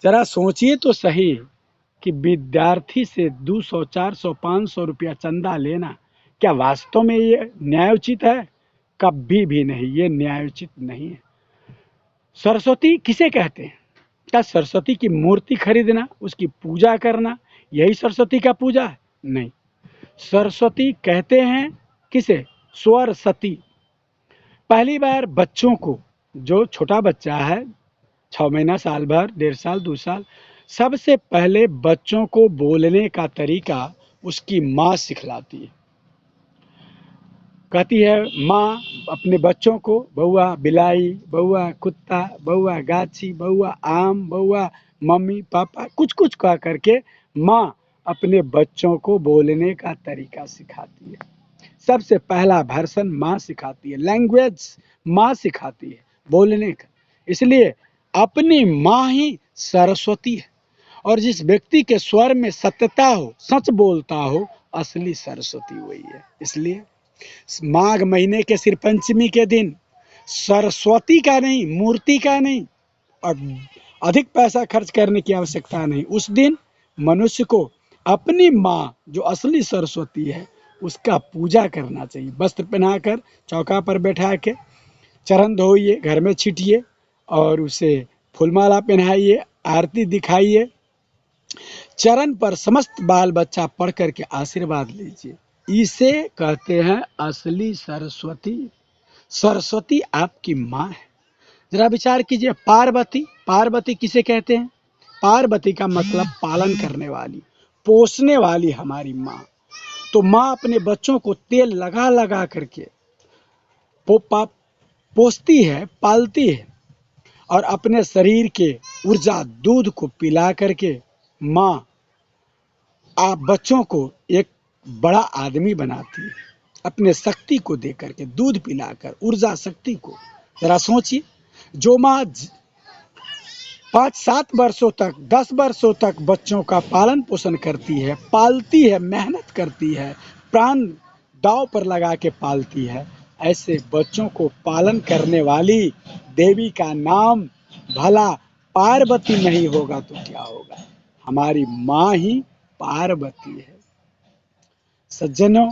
जरा सोचिए तो सही कि विद्यार्थी से 200, 400, 500 रुपया चंदा लेना क्या वास्तव में ये न्यायोचित है? कभी भी नहीं, ये न्यायोचित नहीं है। सरस्वती किसे कहते हैं? क्या सरस्वती की मूर्ति खरीदना, उसकी पूजा करना, यही सरस्वती का पूजा है? नहीं। सरस्वती कहते हैं किसे? स्वरसती। पहली बार बच्चों को, जो छोटा बच्चा है 6 महीना, साल भर, 1.5 साल, 2 साल, सबसे पहले बच्चों को बोलने का तरीका उसकी माँ सिखलाती है। कहती है माँ अपने बच्चों को, बउआ बिलाई, बउआ कुत्ता, बउआ गाछी, बउआ आम, बउआ मम्मी पापा, कुछ कुछ कह करके माँ अपने बच्चों को बोलने का तरीका सिखाती है। सबसे पहला भाषण माँ सिखाती है, लैंग्वेज माँ सिखाती है, बोलने का। इसलिए अपनी माँ ही सरस्वती है। और जिस व्यक्ति के स्वर में सत्यता हो, सच बोलता हो, असली सरस्वती वही है। इसलिए माघ महीने के सिर पंचमी के दिन सरस्वती का नहीं, मूर्ति का नहीं और अधिक पैसा खर्च करने की आवश्यकता नहीं। उस दिन मनुष्य को अपनी माँ जो असली सरस्वती है उसका पूजा करना चाहिए। वस्त्र पहनाकर चौका पर बैठा के चरण धोइए, घर में छिटिए और उसे फूलमाला पहनाइए, आरती दिखाइए, चरण पर समस्त बाल बच्चा पढ़ करके आशीर्वाद लीजिए। इसे कहते हैं असली सरस्वती। सरस्वती आपकी माँ है। जरा विचार कीजिए, पार्वती, पार्वती किसे कहते हैं? पार्वती का मतलब पालन करने वाली, पोसने वाली हमारी माँ। तो माँ अपने बच्चों को तेल लगा लगा करके पोसती है, पालती है और अपने शरीर के ऊर्जा दूध को पिला करके माँ आप बच्चों को एक बड़ा आदमी बनाती है, अपने शक्ति को दे करके, दूध पिलाकर, ऊर्जा शक्ति को। जरा सोचिए, जो माँ 5-7 वर्षों तक, 10 वर्षों तक बच्चों का पालन पोषण करती है, पालती है, मेहनत करती है, प्राण दांव पर लगा के पालती है, ऐसे बच्चों को पालन करने वाली देवी का नाम भला पार्वती नहीं होगा तो क्या होगा? हमारी माँ ही पार्वती है। सज्जनों,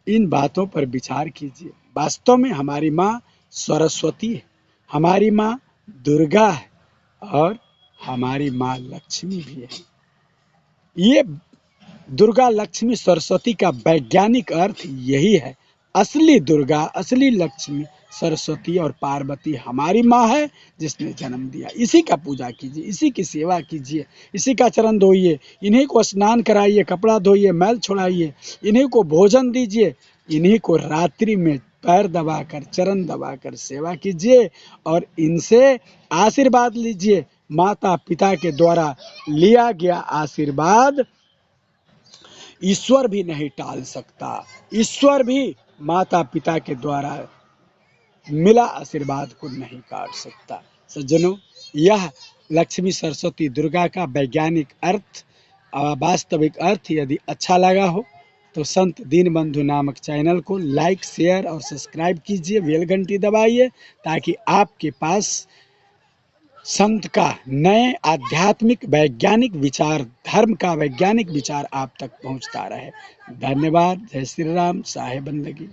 इन बातों पर विचार कीजिए। वास्तव में हमारी माँ सरस्वती है, हमारी माँ दुर्गा है और हमारी माँ लक्ष्मी भी है। ये दुर्गा, लक्ष्मी, सरस्वती का वैज्ञानिक अर्थ यही है। असली दुर्गा, असली लक्ष्मी, सरस्वती और पार्वती हमारी माँ है जिसने जन्म दिया। इसी का पूजा कीजिए, इसी की सेवा कीजिए, इसी का चरण धोइए, इन्हीं को स्नान कराइए, कपड़ा धोइए, मैल छोड़ाइए, इन्हीं को भोजन दीजिए, इन्हीं को रात्रि में पैर दबाकर, चरण दबाकर सेवा कीजिए और इनसे आशीर्वाद लीजिए। माता पिता के द्वारा लिया गया आशीर्वाद ईश्वर भी नहीं टाल सकता। ईश्वर भी माता पिता के द्वारा मिला आशीर्वाद को नहीं काट सकता। सज्जनों, यह लक्ष्मी, सरस्वती, दुर्गा का वैज्ञानिक अर्थ, वास्तविक अर्थ यदि अच्छा लगा हो तो संत दीनबंधु नामक चैनल को लाइक, शेयर और सब्सक्राइब कीजिए, बेल घंटी दबाइए ताकि आपके पास संत का नए आध्यात्मिक वैज्ञानिक विचार, धर्म का वैज्ञानिक विचार आप तक पहुंचता रहे। धन्यवाद। जय श्री राम। साहे बंदगी।